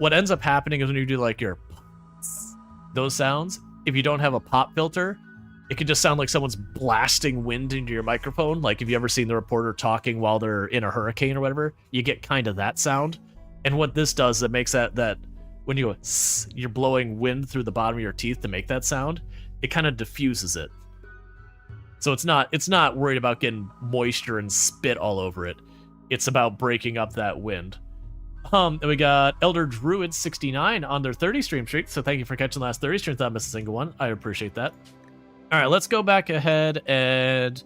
what ends up happening is when you do like your those sounds, if you don't have a pop filter, it can just sound like someone's blasting wind into your microphone. Like, have you ever seen the reporter talking while they're in a hurricane or whatever? You get kind of that sound. And what this does, it makes that when you go, you're blowing wind through the bottom of your teeth to make that sound, it kind of diffuses it. So it's not worried about getting moisture and spit all over it. It's about breaking up that wind. And we got Elder Druid 69 on their 30 stream streak. So thank you for catching the last 30 streams without missing a single one. I appreciate that. All right, let's go back ahead, and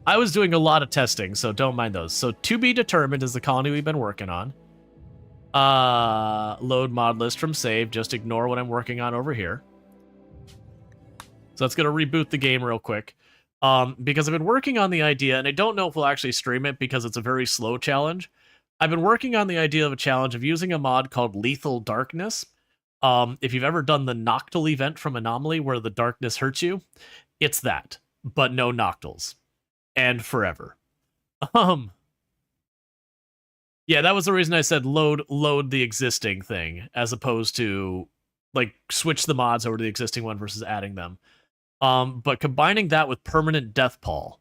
I was doing a lot of testing, so don't mind those. So to be determined is the colony we've been working on. Load mod list from save. Just ignore what I'm working on over here. So that's going to reboot the game real quick. Because I've been working on the idea, and I don't know if we'll actually stream it because it's a very slow challenge. I've been working on the idea of a challenge of using a mod called Lethal Darkness. If you've ever done the Noctil event from Anomaly where the darkness hurts you, it's that, but no Noctils. And forever. Yeah, that was the reason I said load the existing thing, as opposed to, like, switch the mods over to the existing one versus adding them. But combining that with Permanent Death Pall,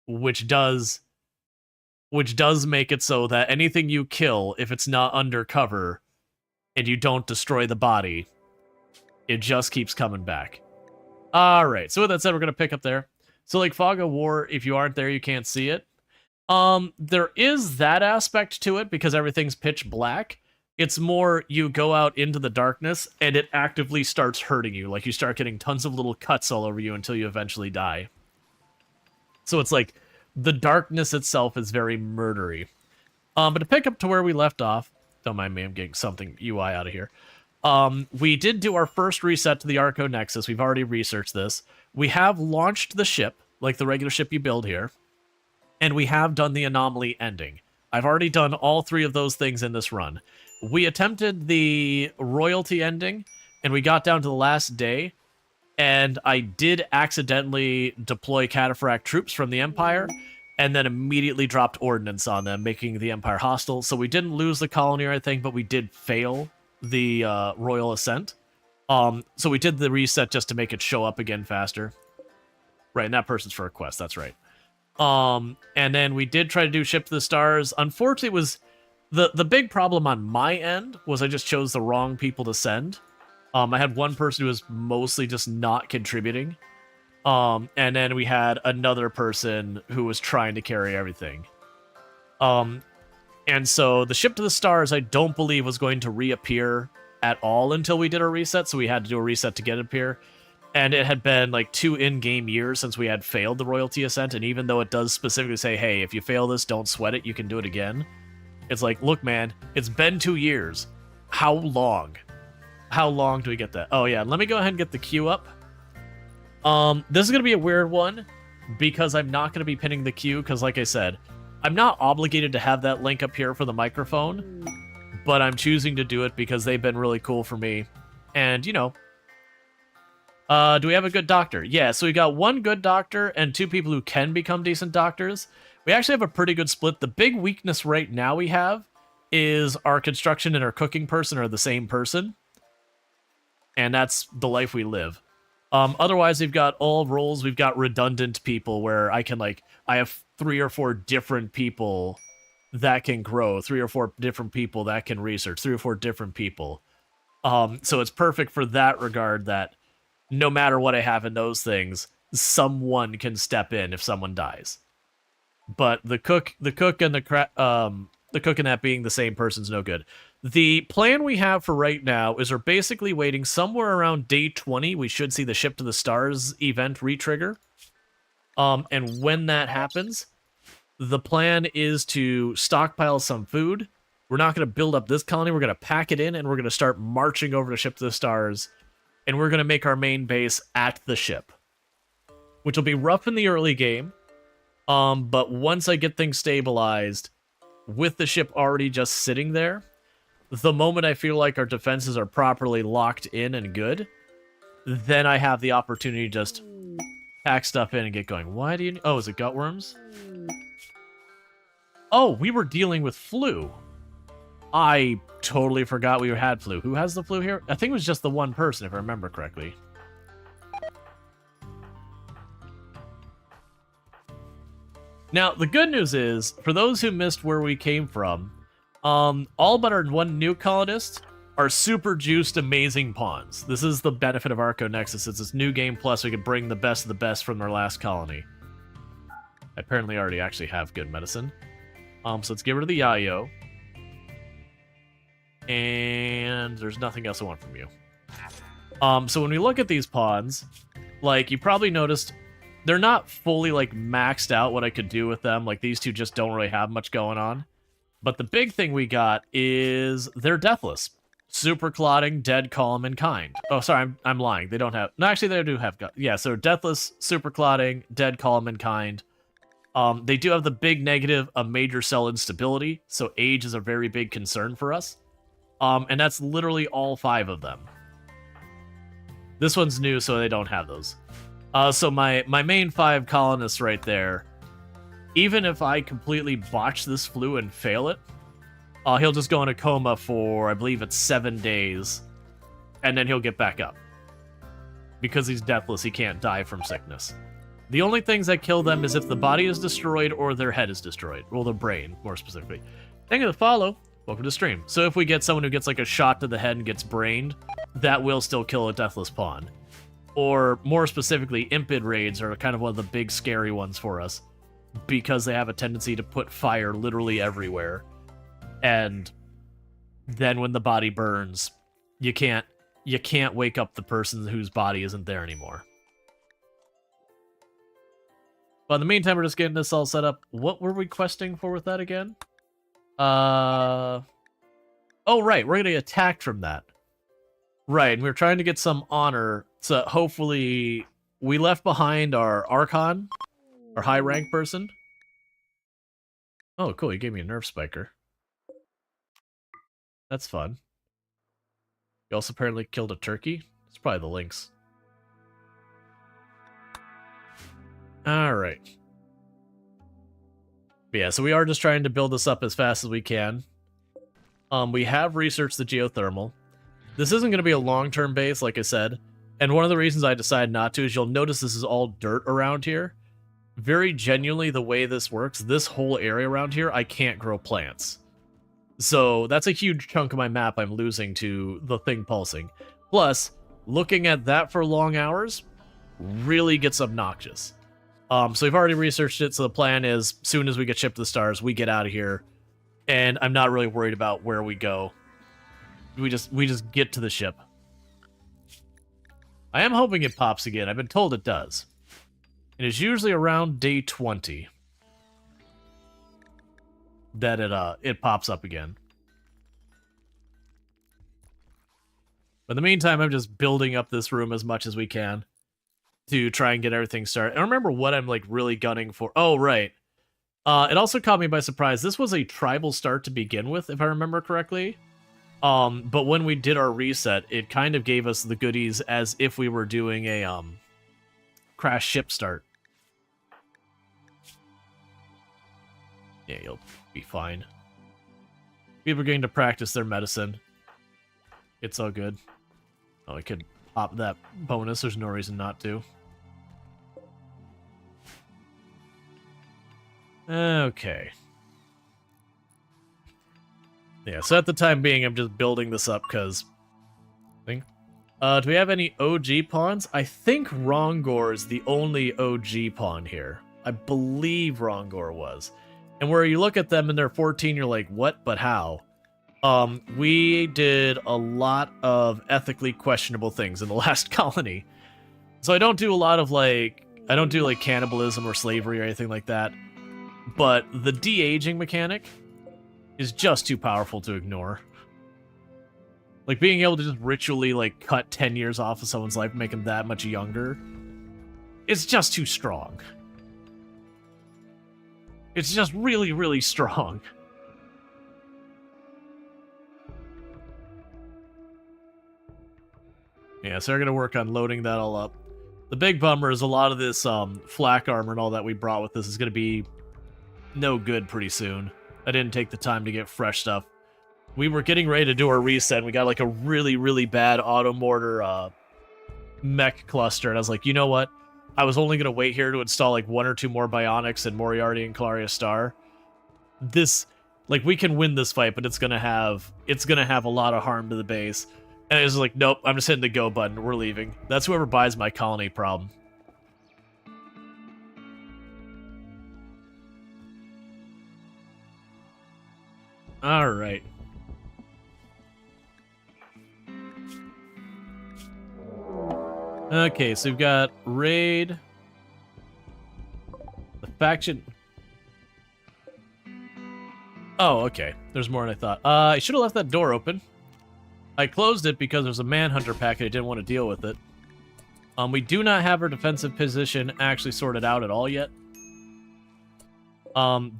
which does make it so that anything you kill, if it's not undercover, and you don't destroy the body, it just keeps coming back. Alright, so with that said, we're going to pick up there. So like Fog of War, if you aren't there, you can't see it. There is that aspect to it, because everything's pitch black. It's more, you go out into the darkness, and it actively starts hurting you. Like, you start getting tons of little cuts all over you until you eventually die. So it's like, the darkness itself is very murdery. But to pick up to where we left off, don't mind me, I'm getting something UI out of here. We did do our first reset to the Arconexus. We've already researched this. We have launched the ship, like the regular ship you build here. And we have done the anomaly ending. I've already done all three of those things in this run. We attempted the royalty ending, and we got down to the last day, and I did accidentally deploy cataphract troops from the Empire, and then immediately dropped ordnance on them, making the Empire hostile. So we didn't lose the colony or anything, but we did fail the royal ascent. So we did the reset just to make it show up again faster. Right, and that person's for a quest, that's right. And then we did try to do Ship to the Stars. Unfortunately, it was the big problem on my end was I just chose the wrong people to send. I had one person who was mostly just not contributing. And then we had another person who was trying to carry everything. And so the Ship to the Stars, I don't believe was going to reappear at all until we did a reset, so we had to do a reset to get it up here. And it had been like 2 in-game years since we had failed the royalty ascent, and even though it does specifically say, hey, if you fail this, don't sweat it, you can do it again. It's like, look, man, it's been 2 years. How long? How long do we get that? Oh, yeah, let me go ahead and get the queue up. This is going to be a weird one, because I'm not going to be pinning the queue, because like I said, I'm not obligated to have that link up here for the microphone, but I'm choosing to do it because they've been really cool for me. And, you know, do we have a good doctor? Yeah, so we got 1 good doctor and 2 people who can become decent doctors. We actually have a pretty good split. The big weakness right now we have is our construction and our cooking person are the same person. And that's the life we live. Otherwise, we've got all roles. We've got redundant people where I have 3 or 4 different people that can grow, 3 or 4 different people that can research, 3 or 4 different people. So it's perfect for that regard that no matter what I have in those things, someone can step in if someone dies. But the cook and the cook and that being the same person's no good. The plan we have for right now is we're basically waiting somewhere around day 20. We should see the Ship to the Stars event retrigger. And when that happens, the plan is to stockpile some food. We're not going to build up this colony. We're going to pack it in, and we're going to start marching over to Ship to the Stars. And we're going to make our main base at the ship, which will be rough in the early game. But once I get things stabilized, with the ship already just sitting there, the moment I feel like our defenses are properly locked in and good, then I have the opportunity to just pack stuff in and get going. Why do you... Oh, is it gutworms? Oh, we were dealing with flu. I totally forgot we had flu. Who has the flu here? I think it was just the one person, if I remember correctly. Now, the good news is, for those who missed where we came from, all but our one new colonist are super juiced, amazing pawns. This is the benefit of Arconexus. It's this new game plus we could bring the best of the best from their last colony. I apparently already actually have good medicine. So let's get rid of the Yayo. And there's nothing else I want from you. So when we look at these pawns, like, you probably noticed, they're not fully, like, maxed out what I could do with them. Like, these two just don't really have much going on. But the big thing we got is they're deathless. Super clotting, dead, calm, and kind. Oh, sorry, I'm lying. They don't have... No, actually, they do have... Yeah, so deathless, super clotting, dead, calm, and kind. They do have the big negative of major cell instability, so age is a very big concern for us. And that's literally all 5 of them. This one's new, so they don't have those. So my main 5 colonists right there, even if I completely botch this flu and fail it, he'll just go in a coma for, I believe it's 7 days, and then he'll get back up. Because he's deathless, he can't die from sickness. The only things that kill them is if the body is destroyed or their head is destroyed. Or the brain, more specifically. Thank you for the follow. Welcome to stream. So if we get someone who gets like a shot to the head and gets brained, that will still kill a deathless pawn. Or more specifically, impid raids are kind of one of the big scary ones for us. Because they have a tendency to put fire literally everywhere. And then when the body burns, you can't wake up the person whose body isn't there anymore. But in the meantime, we're just getting this all set up. What were we questing for with that again? Oh, right. We're going to get attacked from that. Right, and we're trying to get some honor. So hopefully we left behind our Archon, our high-rank person. Oh, cool. He gave me a nerf spiker. That's fun. He also apparently killed a turkey. It's probably the lynx. Alright. Yeah, so we are just trying to build this up as fast as we can. We have researched the geothermal. This isn't going to be a long-term base, like I said. And one of the reasons I decided not to is you'll notice this is all dirt around here. Very genuinely, the way this works, this whole area around here, I can't grow plants. So that's a huge chunk of my map I'm losing to the thing pulsing. Plus, looking at that for long hours really gets obnoxious. So we've already researched it, so the plan is, as soon as we get shipped to the stars, we get out of here. And I'm not really worried about where we go. We just get to the ship. I am hoping it pops again. I've been told it does. It is usually around day 20 that it pops up again. But in the meantime, I'm just building up this room as much as we can to try and get everything started. I remember what I'm like really gunning for. Oh, right. It also caught me by surprise. This was a tribal start to begin with, if I remember correctly. But when we did our reset, it kind of gave us the goodies as if we were doing a crash ship start. Yeah, you'll be fine. People are getting to practice their medicine. It's all good. Oh, I could pop that bonus. There's no reason not to. Okay. Yeah, so at the time being, I'm just building this up because... Do we have any OG pawns? I think Rongor is the only OG pawn here. I believe Rongor was. And where you look at them and they're 14, you're like, what? But how? We did a lot of ethically questionable things in the last colony. So I don't do a lot of, like... I don't do, like, cannibalism or slavery or anything like that. But the de-aging mechanic is just too powerful to ignore. Like, being able to just ritually, like, cut 10 years off of someone's life and make them that much younger is just too strong. It's just really, really strong. Yeah, so we're gonna work on loading that all up. The big bummer is a lot of this flak armor and all that we brought with us is gonna be no good pretty soon. I didn't take the time to get fresh stuff. we were getting ready to do our reset. We got like a really, really bad auto mortar mech cluster, and I was like, you know what? I was only gonna wait here to install like 1 or 2 more Bionics and Moriarty and Claria Star. This, like, we can win this fight, but it's gonna have a lot of harm to the base. And it was like, nope, I'm just hitting the go button. We're leaving. That's whoever buys my colony problem. All right. Okay, so we've got raid. The faction. Oh, okay. There's more than I thought. I should have left that door open. I closed it because there's a Manhunter packet. I didn't want to deal with it. We do not have our defensive position actually sorted out at all yet.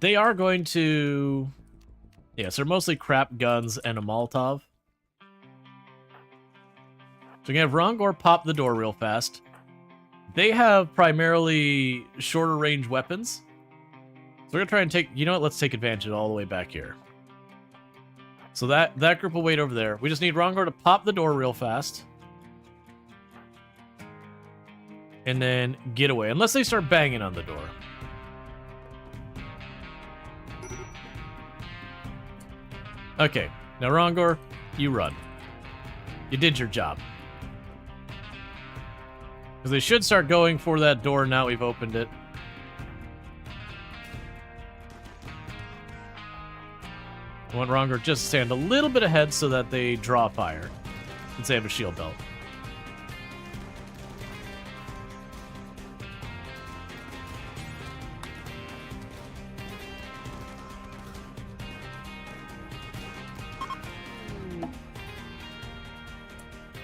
They are going to... Yes, they're mostly crap guns and a Molotov. So we're going to have Rongor pop the door real fast. They have primarily shorter range weapons. So we're going to try and take... You know what? Let's take advantage of it all the way back here. So that group will wait over there. We just need Rongor to pop the door real fast. And then get away. Unless they start banging on the door. Okay. Now, Rongor, you run. You did your job. Because they should start going for that door now we've opened it. I want Rongor just to stand a little bit ahead so that they draw fire. Since they have a shield belt.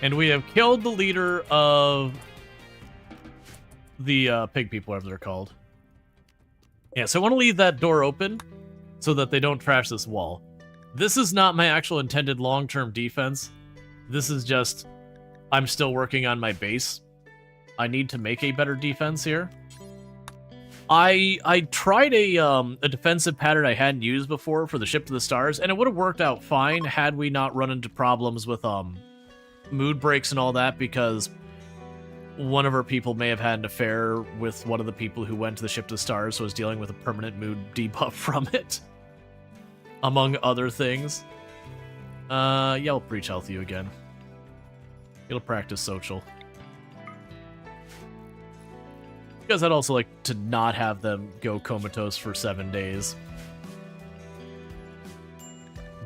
And we have killed the leader of the pig people, whatever they're called. Yeah, so I want to leave that door open so that they don't trash this wall. This is not my actual intended long-term defense. This is just, I'm still working on my base. I need to make a better defense here. I tried a defensive pattern I hadn't used before for the Ship to the Stars, and it would have worked out fine had we not run into problems with mood breaks and all that, because one of our people may have had an affair with one of the people who went to the Ship to the Stars, so was dealing with a permanent mood debuff from it. Among other things. Yeah, I'll breach health you again. It'll practice social. Because I'd also like to not have them go comatose for 7 days.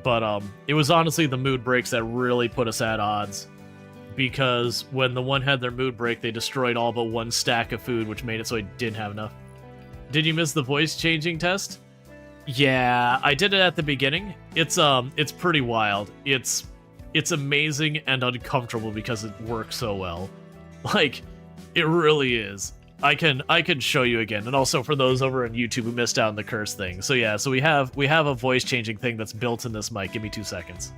But it was honestly the mood breaks that really put us at odds. Because when the one had their mood break, they destroyed all but 1 stack of food, which made it so I didn't have enough. Did you miss the voice changing test? Yeah, I did it at the beginning. It's pretty wild. It's amazing and uncomfortable because it works so well. Like, it really is. I can show you again, and also for those over on YouTube who missed out on the curse thing. So yeah, so we have a voice changing thing that's built in this mic. Give me 2 seconds.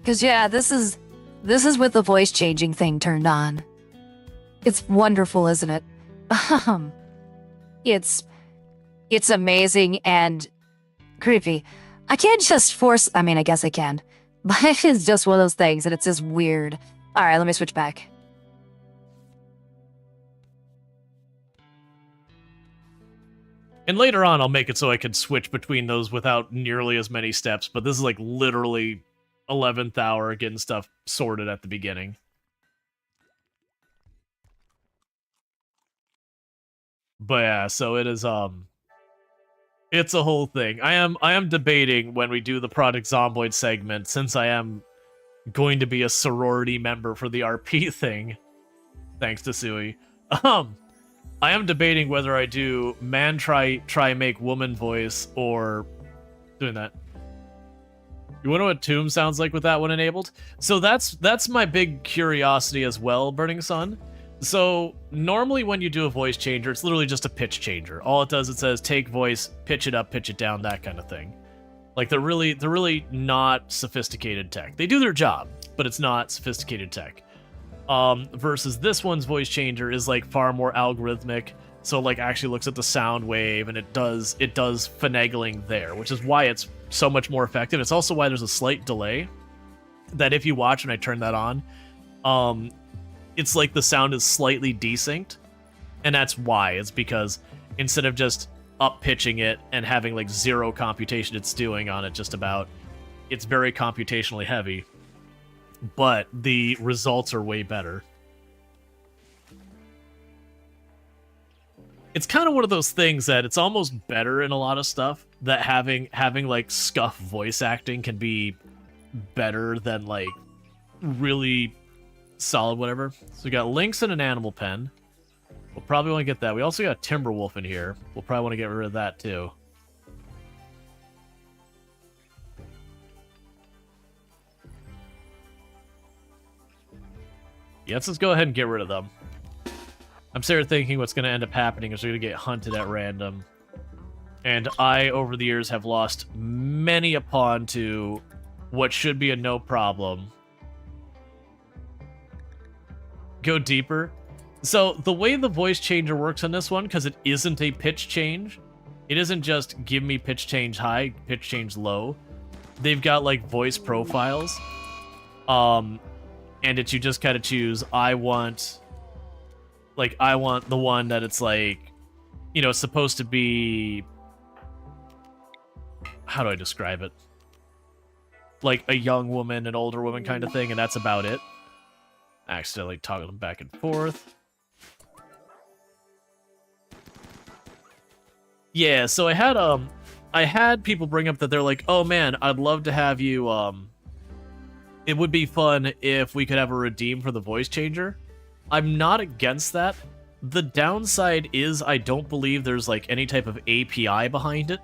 Cause yeah, this is with the voice changing thing turned on. It's wonderful, isn't it? It's amazing and creepy. I can't just force... I mean, I guess I can. But it's just one of those things, and it's just weird. Alright, let me switch back. And later on, I'll make it so I can switch between those without nearly as many steps, but this is like literally 11th hour getting stuff sorted at the beginning. But yeah, so it is it's a whole thing. I am debating when we do the Product Zomboid segment, since I am going to be a sorority member for the RP thing, thanks to Sui. I am debating whether I do man try make woman voice or doing that. You wonder what Tomb sounds like with that one enabled? So that's my big curiosity as well, Burning Sun. So normally when you do a voice changer, it's literally just a pitch changer. All it does, it says take voice, pitch it up, pitch it down, that kind of thing. Like they're really not sophisticated tech. They do their job, but it's not sophisticated tech. Versus this one's voice changer is like far more algorithmic. So like actually looks at the sound wave and it does finagling there, which is why it's so much more effective. It's also why there's a slight delay that if you watch when I turn that on, it's like the sound is slightly desynced, and that's why. It's because instead of just up pitching it and having like zero computation it's doing on it, just about, it's very computationally heavy, but the results are way better. It's kind of one of those things that it's almost better in a lot of stuff, that having like scuff voice acting can be better than like really solid whatever. So we got lynx and an animal pen. We'll probably want to get that. We also got a timber wolf in here. We'll probably want to get rid of that too. Yeah, let's just go ahead and get rid of them. I'm sitting here thinking what's going to end up happening is we're going to get hunted at random. And I, over the years, have lost many a pawn to what should be a no problem. Go deeper. So the way the voice changer works on this one, because it isn't a pitch change, it isn't just give me pitch change high, pitch change low. They've got like voice profiles. And it's you just kind of choose, I want the one that it's like, you know, supposed to be, how do I describe it? Like a young woman, an older woman kind of thing, and that's about it. Accidentally toggle them back and forth. Yeah, so I had people bring up that they're like, oh man, I'd love to have you, it would be fun if we could have a redeem for the voice changer. I'm not against that. The downside is I don't believe there's like any type of API behind it.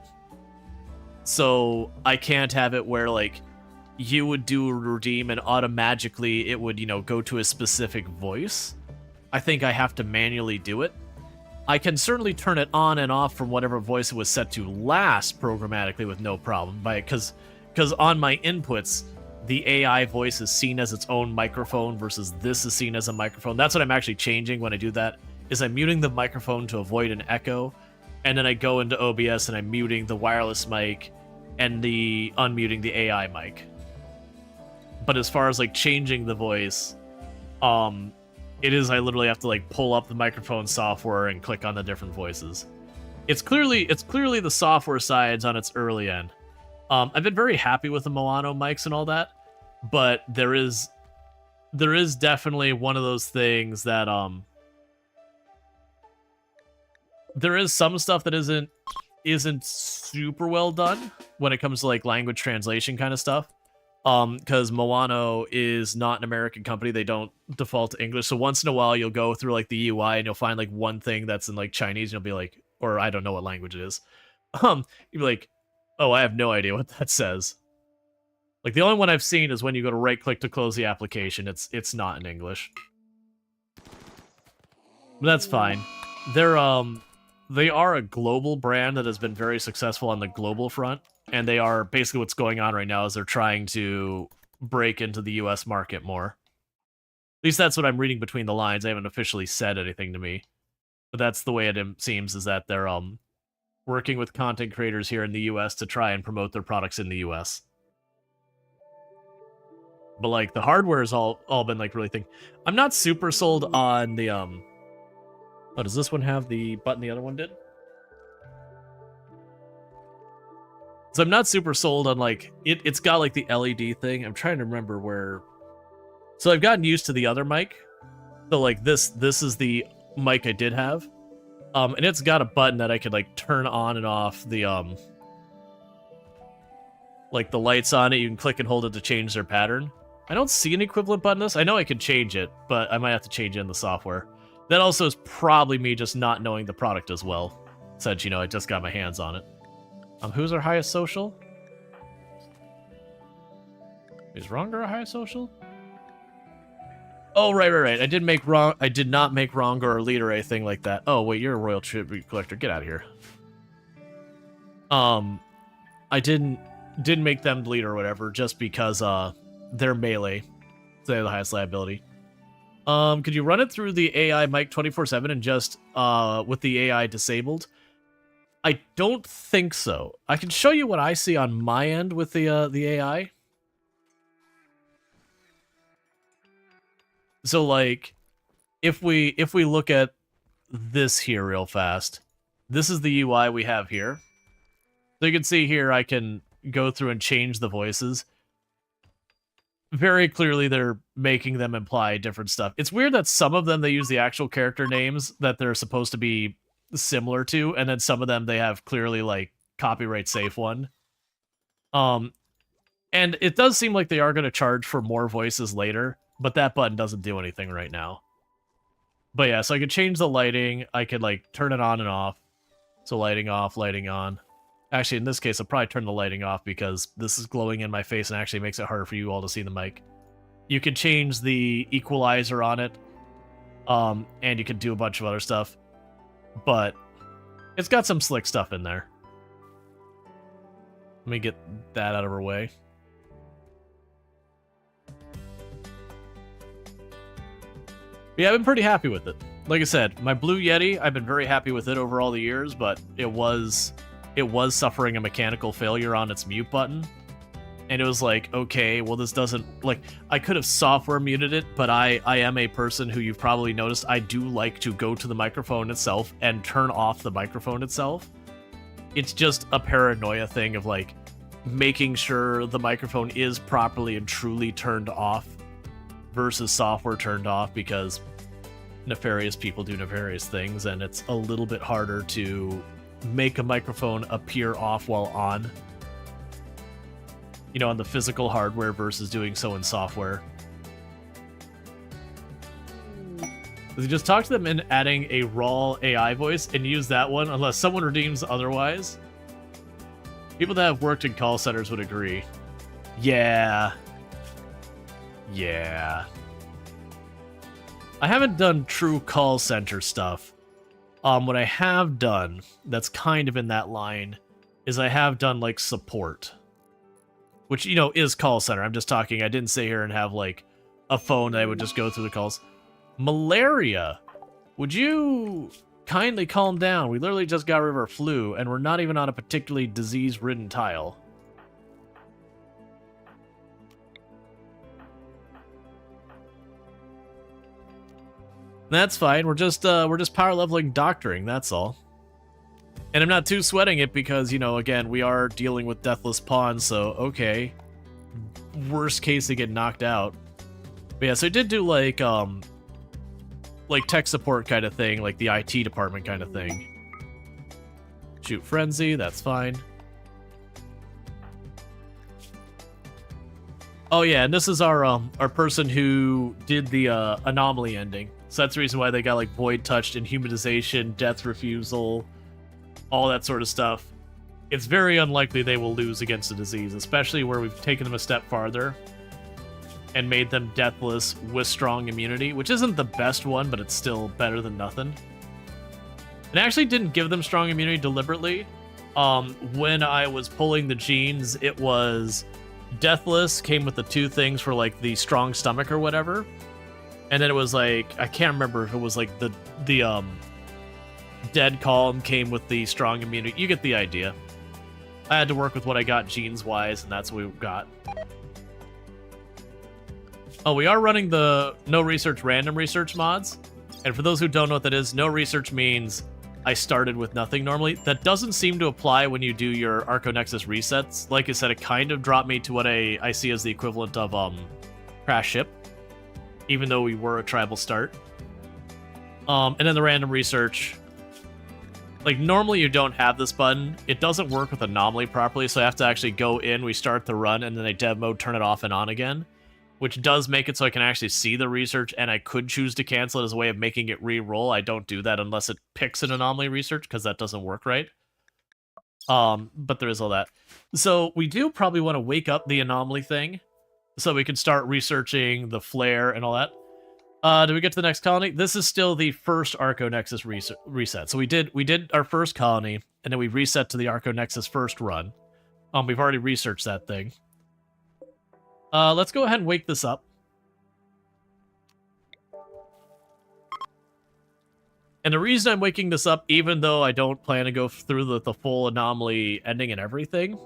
So I can't have it where like you would do a redeem and automatically it would, you know, go to a specific voice. I think I have to manually do it. I can certainly turn it on and off from whatever voice it was set to last programmatically with no problem, because on my inputs, the AI voice is seen as its own microphone versus this is seen as a microphone. That's what I'm actually changing when I do that, is I'm muting the microphone to avoid an echo, and then I go into OBS and I'm muting the wireless mic and unmuting the AI mic. But as far as like changing the voice, it is I literally have to like pull up the microphone software and click on the different voices. It's clearly the software side's on its early end. I've been very happy with the Moano mics and all that, but there is definitely one of those things that there is some stuff that isn't super well done when it comes to like language translation kind of stuff. Because Moano is not an American company, they don't default to English. So once in a while you'll go through like the UI and you'll find like one thing that's in like Chinese and you'll be like, or I don't know what language it is. You'll be like, oh, I have no idea what that says. Like the only one I've seen is when you go to right click to close the application. It's not in English. But that's fine. They are a global brand that has been very successful on the global front, and they are basically what's going on right now is they're trying to break into the US market more. At least that's what I'm reading between the lines. They haven't officially said anything to me. But that's the way it seems, is that they're working with content creators here in the US to try and promote their products in the US. But like the hardware has all been like really thing. I'm not super sold on the oh, does this one have the button the other one did? So I'm not super sold on like it's got like the LED thing. I'm trying to remember where. So I've gotten used to the other mic. So like this is the mic I did have. And it's got a button that I could like turn on and off the like the lights on it. You can click and hold it to change their pattern. I don't see an equivalent button this. I know I could change it, but I might have to change it in the software. That also is probably me just not knowing the product as well. Since, you know, I just got my hands on it. Who's our highest social? Is Ronger our highest social? Oh, right. I did not make Ronger our leader or anything like that. Oh, wait, you're a royal tribute collector. Get out of here. I didn't make them leader or whatever just because they're melee. So they have the highest liability. Could you run it through the AI mic 24/7 and just with the AI disabled? I don't think so. I can show you what I see on my end with the AI. So like, if we look at this here real fast, this is the UI we have here. So you can see here I can go through and change the voices. Very clearly they're making them imply different stuff. It's weird that some of them they use the actual character names that they're supposed to be similar to, and then some of them they have clearly like copyright safe one. And it does seem like they are going to charge for more voices later, but that button doesn't do anything right now. But yeah, so I could change the lighting. I could like turn it on and off. So lighting off, lighting on. Actually, in this case, I'll probably turn the lighting off because this is glowing in my face and actually makes it harder for you all to see the mic. You could change the equalizer on it, and you could do a bunch of other stuff. But it's got some slick stuff in there. Let me get that out of our way. Yeah, I've been pretty happy with it. Like I said, my Blue Yeti, I've been very happy with it over all the years, but it was suffering a mechanical failure on its mute button. And it was like, okay, well this doesn't, like, I could have software muted it, but I am a person who you've probably noticed, I do like to go to the microphone itself and turn off the microphone itself. It's just a paranoia thing of like, making sure the microphone is properly and truly turned off versus software turned off, because nefarious people do nefarious things, and it's a little bit harder to make a microphone appear off while on, you know, on the physical hardware versus doing so in software. Just talk to them in adding a raw AI voice and use that one unless someone redeems otherwise. People that have worked in call centers would agree. Yeah. Yeah. I haven't done true call center stuff. What I have done that's kind of in that line is I have done like support, which, you know, is call center. I'm just talking, I didn't sit here and have like a phone that I would just go through the calls. Malaria, would you kindly calm down? We literally just got rid of our flu and we're not even on a particularly disease-ridden tile. That's fine. We're just power leveling doctoring, that's all. And I'm not too sweating it because, you know, again, we are dealing with deathless pawns, so okay. Worst case they get knocked out. But yeah, so I did do like tech support kind of thing, like the IT department kind of thing. Shoot frenzy, that's fine. Oh yeah, and this is our person who did the anomaly ending. So that's the reason why they got like void touched, inhumanization, death refusal, all that sort of stuff. It's very unlikely they will lose against a disease, especially where we've taken them a step farther and made them deathless with strong immunity, which isn't the best one, but it's still better than nothing. And I actually didn't give them strong immunity deliberately. When I was pulling the genes, it was deathless, came with the two things for like the strong stomach or whatever. And then it was like, I can't remember if it was like the dead calm came with the strong immunity. You get the idea. I had to work with what I got genes-wise, and that's what we got. Oh, we are running the no research random research mods. And for those who don't know what that is, no research means I started with nothing normally. That doesn't seem to apply when you do your Arconexus resets. Like I said, it kind of dropped me to what I see as the equivalent of crash ship, even though we were a tribal start. And then the random research, like normally you don't have this button. It doesn't work with anomaly properly, so I have to actually go in, we start the run, and then I dev mode, turn it off and on again, which does make it so I can actually see the research, and I could choose to cancel it as a way of making it re-roll. I don't do that unless it picks an anomaly research, because that doesn't work right. But there is all that. So we do probably want to wake up the anomaly thing, so we can start researching the flare and all that. Do we get to the next colony? This is still the first Arconexus reset. So we did our first colony, and then we reset to the Arconexus first run. We've already researched that thing. Let's go ahead and wake this up. And the reason I'm waking this up, even though I don't plan to go through the full anomaly ending and everything,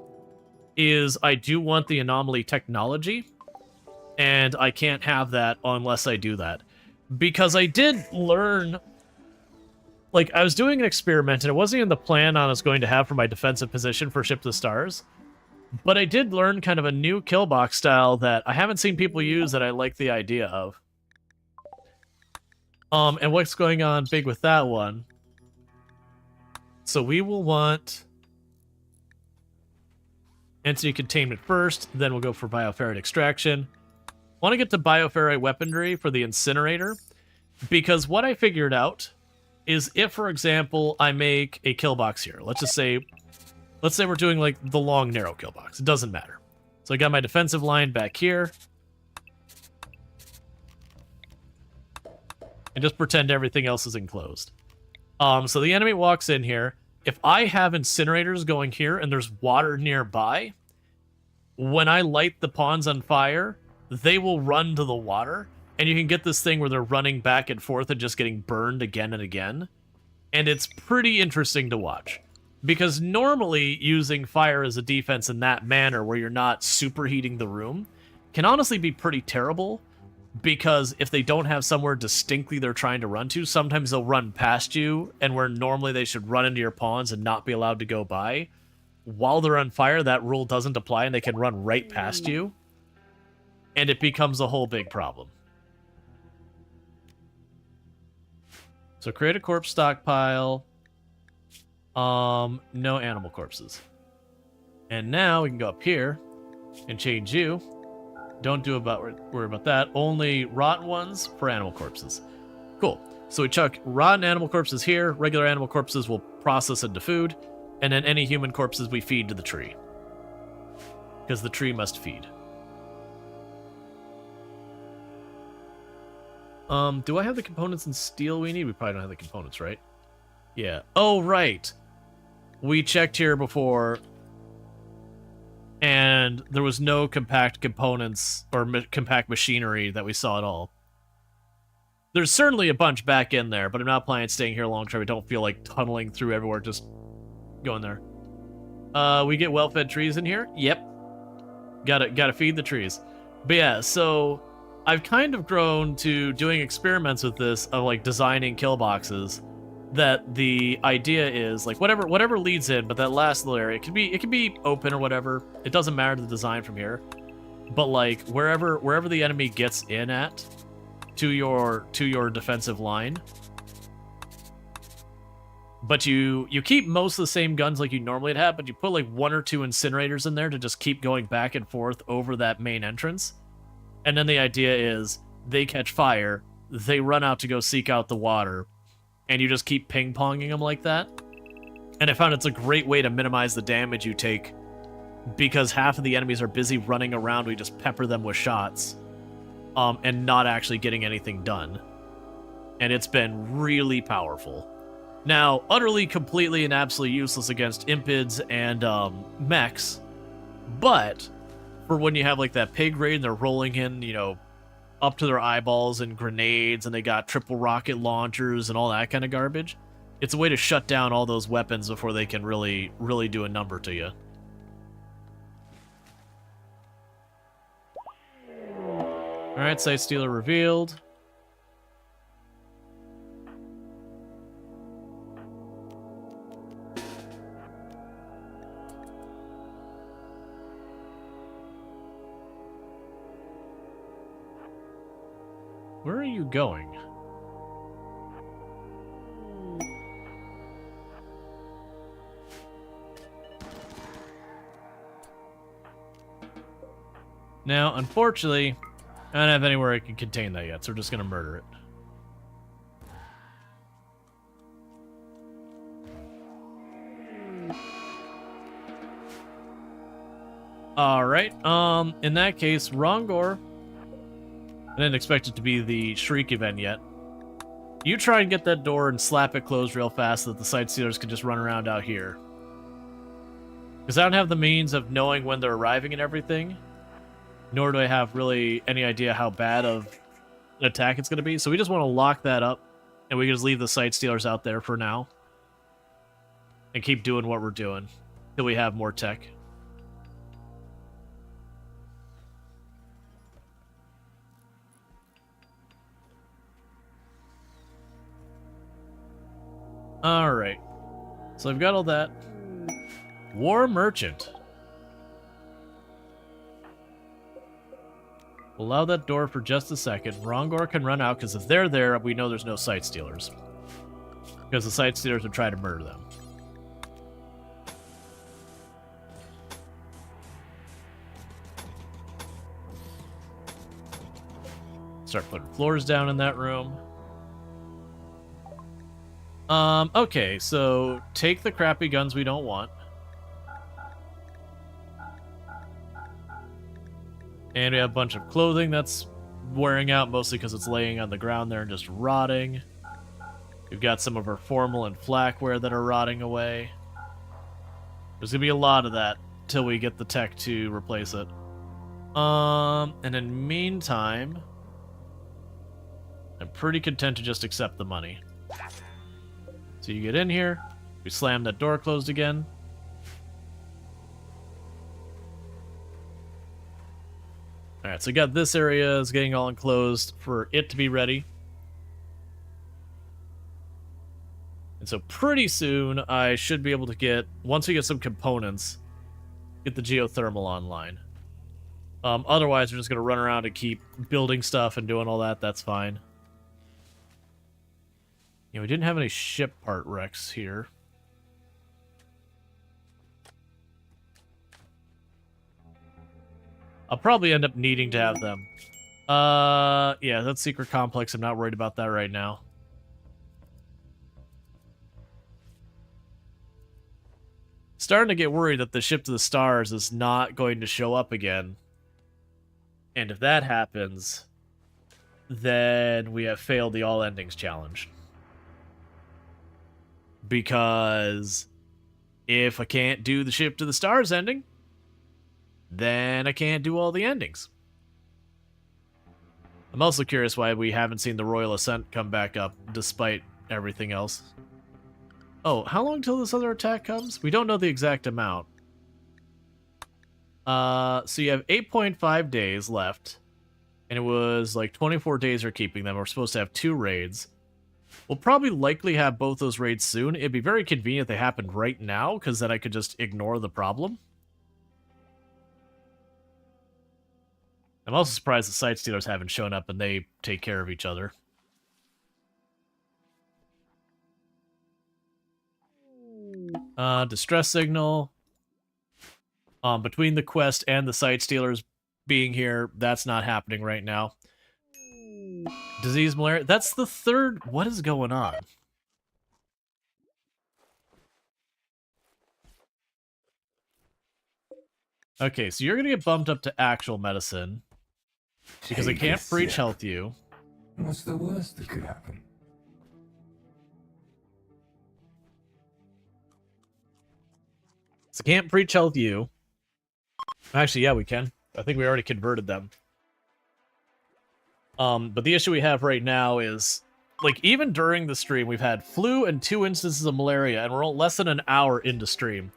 is I do want the anomaly technology, and I can't have that unless I do that. Because I did learn, like, I was doing an experiment, and it wasn't even the plan I was going to have for my defensive position for Ship to the Stars, but I did learn kind of a new kill box style that I haven't seen people use that I like the idea of. And what's going on big with that one? So we will want entity containment first, then we'll go for bioferrite extraction. Want to get to bioferrite weaponry for the incinerator, because what I figured out is if, for example, I make a kill box here, let's say we're doing like the long narrow kill box. It doesn't matter. So I got my defensive line back here. And just pretend everything else is enclosed. So the enemy walks in here. If I have incinerators going here and there's water nearby, when I light the pawns on fire, they will run to the water, and you can get this thing where they're running back and forth and just getting burned again and again. And it's pretty interesting to watch. Because normally using fire as a defense in that manner where you're not superheating the room can honestly be pretty terrible. Because if they don't have somewhere distinctly they're trying to run to, sometimes they'll run past you, and where normally they should run into your pawns and not be allowed to go by, while they're on fire, that rule doesn't apply, and they can run right past you, and it becomes a whole big problem. So create a corpse stockpile. No animal corpses. And now we can go up here and change you. Don't worry about that. Only rotten ones for animal corpses. Cool. So we chuck rotten animal corpses here. Regular animal corpses will process into food. And then any human corpses we feed to the tree. Because the tree must feed. Do I have the components in steel we need? We probably don't have the components, right? Yeah. Oh, right. We checked here before, and there was no compact components or compact machinery that we saw at all. There's certainly a bunch back in there, but I'm not planning on staying here long term. I don't feel like tunneling through everywhere, just going there. We get well-fed trees in here? Yep. Gotta feed the trees. But yeah, so I've kind of grown to doing experiments with this of like designing kill boxes. That the idea is like whatever leads in, but that last little area it can be open or whatever. It doesn't matter the design from here, but like wherever the enemy gets in at to your defensive line. But you keep most of the same guns like you normally would have, but you put like 1 or 2 incinerators in there to just keep going back and forth over that main entrance. And then the idea is they catch fire, they run out to go seek out the water. And you just keep ping-ponging them like that. And I found it's a great way to minimize the damage you take. Because half of the enemies are busy running around, we just pepper them with shots. And not actually getting anything done. And it's been really powerful. Now, utterly, completely, and absolutely useless against impids and mechs. But, for when you have like that pig raid and they're rolling in, you know, up to their eyeballs and grenades, and they got triple rocket launchers and all that kind of garbage. It's a way to shut down all those weapons before they can really do a number to you. Alright, Site Stealer revealed. Where are you going? Now, unfortunately, I don't have anywhere I can contain that yet, so we're just going to murder it. Alright, in that case, Rongor. I didn't expect it to be the Shriek event yet. You try and get that door and slap it closed real fast so that the Sightseers can just run around out here. Because I don't have the means of knowing when they're arriving and everything. Nor do I have really any idea how bad of an attack it's going to be. So we just want to lock that up And we can just leave the Sight Stealers out there for now. And keep doing what we're doing till we have more tech. Alright. So I've got all that. War Merchant. Allow that door for just a second. Rongor can run out, because if they're there, we know there's no Sight Stealers. Because the Sight Stealers would try to murder them. Start putting floors down in that room. Okay, so take the crappy guns we don't want. And we have a bunch of clothing that's wearing out, mostly because it's laying on the ground there and just rotting. We've got some of our formal and flakwear that are rotting away. There's gonna be a lot of that till we get the tech to replace it. And in meantime, I'm pretty content to just accept the money. So you get in here, we slam that door closed again. Alright, so we got this area is getting all enclosed for it to be ready. And so pretty soon, I should be able to get, once we get some components, get the geothermal online. Otherwise, we're just going to run around and keep building stuff and doing all that. That's fine. Yeah, we didn't have any ship part wrecks here. I'll probably end up needing to have them. Yeah, that's secret complex. I'm not worried about that right now. Starting to get worried that the ship to the stars is not going to show up again. And if that happens, then we have failed the all endings challenge. Because if I can't do the ship to the stars ending, then I can't do all the endings. I'm also curious why we haven't seen the Royal Ascent come back up despite everything else. Oh, how long till this other attack comes? We don't know the exact amount. So you have 8.5 days left. And it was like 24 days are keeping them. We're supposed to have 2 raids. We'll probably likely have both those raids soon. It'd be very convenient if they happened right now, because then I could just ignore the problem. I'm also surprised the Sight Stealers haven't shown up and they take care of each other. Distress signal. Between the quest and the Sight Stealers being here, that's not happening right now. Disease malaria. That's the third. What is going on? Okay, so you're going to get bumped up to actual medicine. Because I can't breach health you. What's the worst that could happen? So can't breach health you. Actually, yeah, we can. I think we already converted them. But the issue we have right now is, like, even during the stream, we've had flu and 2 instances of malaria, and we're less than an hour into stream.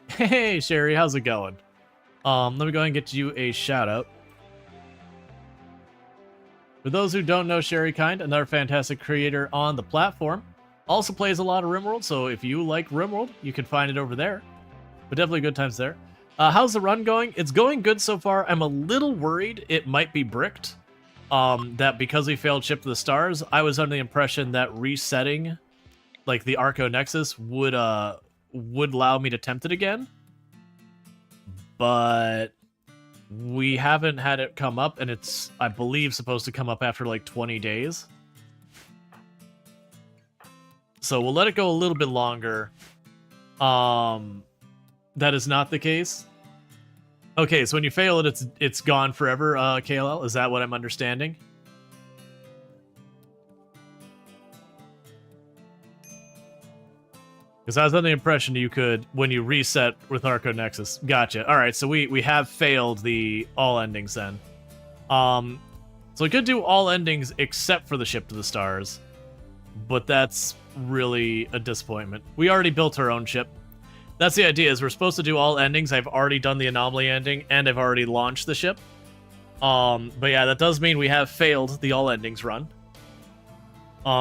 Hey, Sherry, how's it going? Let me go ahead and get you a shout-out. For those who don't know Sherry Kind, another fantastic creator on the platform, also plays a lot of RimWorld, so if you like RimWorld, you can find it over there. But definitely good times there. How's the run going? It's going good so far. I'm a little worried it might be bricked. That because we failed Ship to the Stars, I was under the impression that resetting, like, the Arconexus would allow me to tempt it again. But we haven't had it come up, and it's, I believe, supposed to come up after, like, 20 days. So we'll let it go a little bit longer. That is not the case. Okay, so when you fail it, it's gone forever, KLL? Is that what I'm understanding? Because I was under the impression you could, when you reset with Arconexus. Gotcha. Alright, so we have failed the all endings then. So we could do all endings except for the Ship to the Stars. but that's really a disappointment. We already built our own ship. That's the idea, is we're supposed to do all endings. I've already done the anomaly ending, and I've already launched the ship. But yeah, that does mean we have failed the all endings run.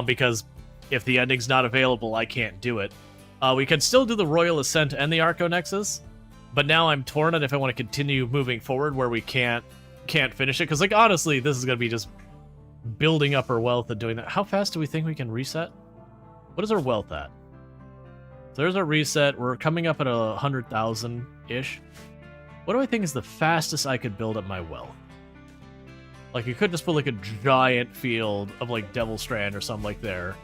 Because if the ending's not available, I can't do it. We could still do the Royal Ascent and the Arconexus, but now I'm torn on if I want to continue moving forward where we can't finish it. Because, like, honestly, this is going to be just building up our wealth and doing that. How fast do we think we can reset? What is our wealth at? So there's our reset. We're coming up at 100,000-ish. What do I think is the fastest I could build up my wealth? Like, you could just put, like, a giant field of, like, Devil Strand or something like there.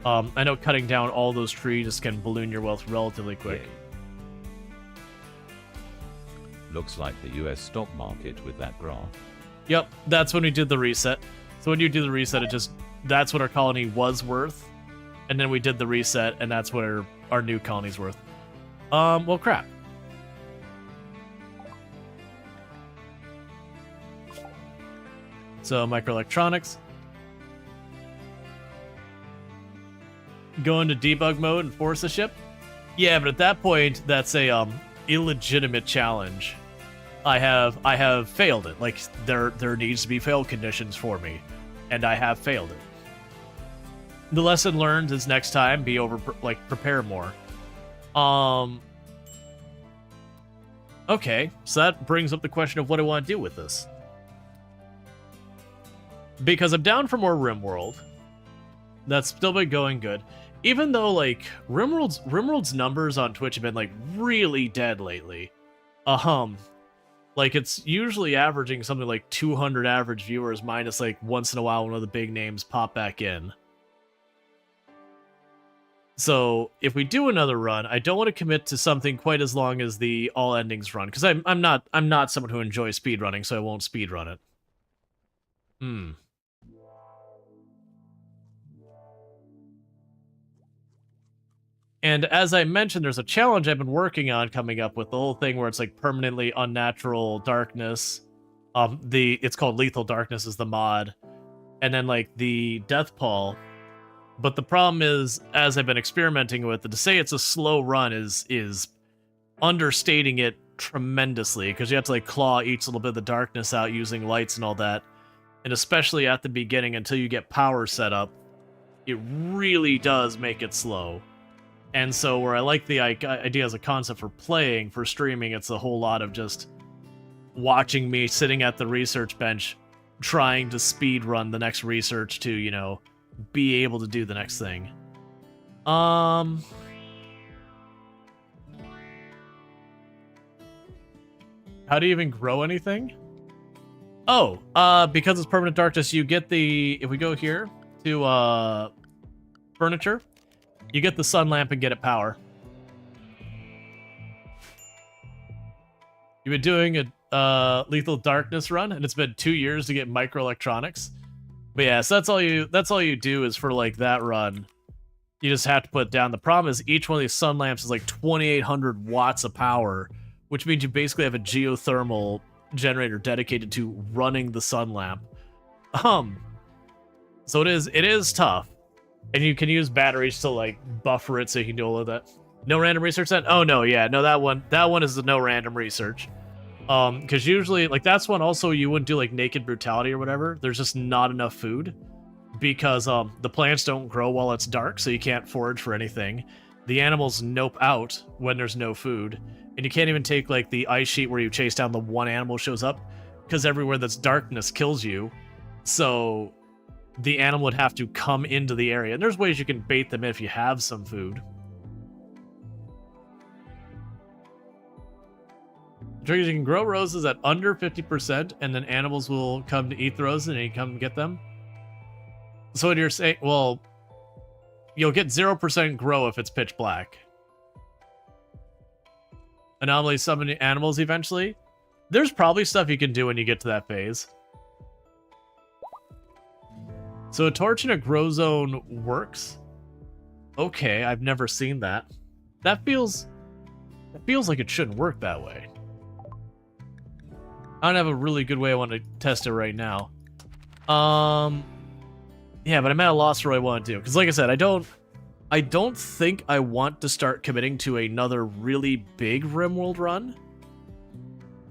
I know cutting down all those trees can balloon your wealth relatively quick. Looks like the US stock market with that graph. Yep, that's when we did the reset. So when you do the reset, that's what our colony was worth. And then we did the reset, and that's what our new colony's worth. Well, crap. So, microelectronics. Go into debug mode and force the ship? Yeah, but at that point, that's a illegitimate challenge. I have failed it. Like, there needs to be fail conditions for me, and I have failed it. The lesson learned is next time prepare more. Okay, so that brings up the question of what I want to do with this. Because I'm down for more RimWorld. That's still been going good. Even though, like, RimWorld's numbers on Twitch have been, like, really dead lately. Like, it's usually averaging something like 200 average viewers, minus, like, once in a while one of the big names pop back in. So, if we do another run, I don't want to commit to something quite as long as the all endings run, because I'm not someone who enjoys speedrunning, so I won't speedrun it. And as I mentioned, there's a challenge I've been working on coming up with, the whole thing where it's like permanently unnatural darkness. It's called Lethal Darkness is the mod. And then like the Death Pall. But the problem is, as I've been experimenting with it, to say it's a slow run is understating it tremendously, because you have to like claw each little bit of the darkness out using lights and all that. And especially at the beginning, until you get power set up, it really does make it slow. And so where I like the idea as a concept for playing, for streaming, it's a whole lot of just watching me sitting at the research bench trying to speed run the next research to, you know, be able to do the next thing. How do you even grow anything? Oh, because it's permanent darkness, you get the... If we go here to furniture, you get the sun lamp and get it power. You've been doing a lethal darkness run, and it's been 2 years to get microelectronics. But yeah, so that's all you do is for like that run. You just have to put it down. The problem is each one of these sun lamps is like 2,800 watts of power, which means you basically have a geothermal generator dedicated to running the sun lamp. So it is tough. And you can use batteries to like buffer it so you can do all of that. No random research then? Oh no, yeah, no, that one is the no random research. Because usually, like, that's one also you wouldn't do like naked brutality or whatever. There's just not enough food because the plants don't grow while it's dark, so you can't forage for anything. The animals nope out when there's no food, and you can't even take like the ice sheet where you chase down the one animal shows up, because everywhere that's darkness kills you. So the animal would have to come into the area, and there's ways you can bait them if you have some food. The trick is you can grow roses at under 50%, and then animals will come to eat the roses, and you can come get them. So what you're saying, well, you'll get 0% grow if it's pitch black. Anomaly summon animals eventually. There's probably stuff you can do when you get to that phase. So a torch in a grow zone works? Okay, I've never seen that. That feels like it shouldn't work that way. I don't have a really good way I want to test it right now. Yeah, but I'm at a loss for what I want to do. Because like I said, I don't think I want to start committing to another really big RimWorld run.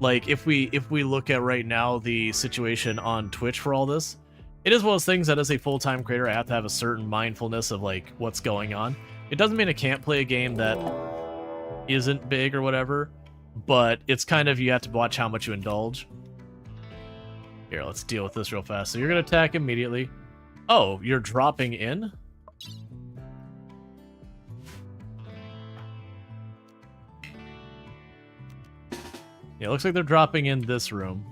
Like, if we look at right now the situation on Twitch for all this, it is one of those things that as a full-time creator, I have to have a certain mindfulness of, like, what's going on. It doesn't mean I can't play a game that isn't big or whatever, but it's kind of, you have to watch how much you indulge. Here, let's deal with this real fast. So you're going to attack immediately. Oh, you're dropping in? Yeah, it looks like they're dropping in this room.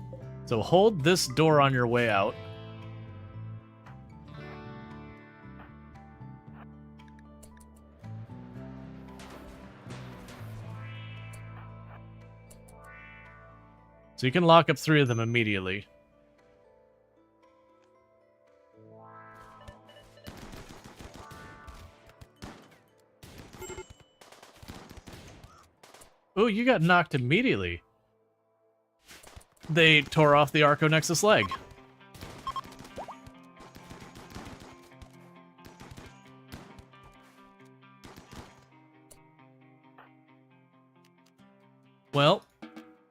So hold this door on your way out. So you can lock up 3 of them immediately. Ooh, you got knocked immediately. They tore off the Arconexus leg. Well,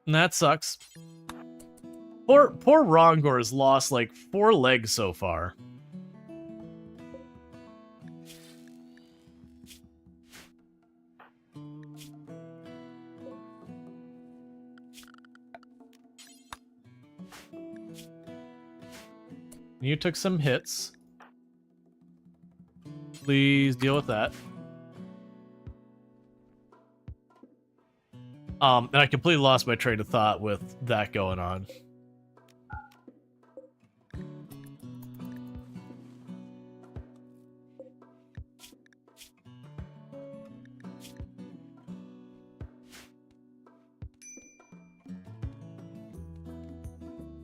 that sucks. Poor Rongor has lost like 4 legs so far. You took some hits. Please deal with that. And I completely lost my train of thought with that going on.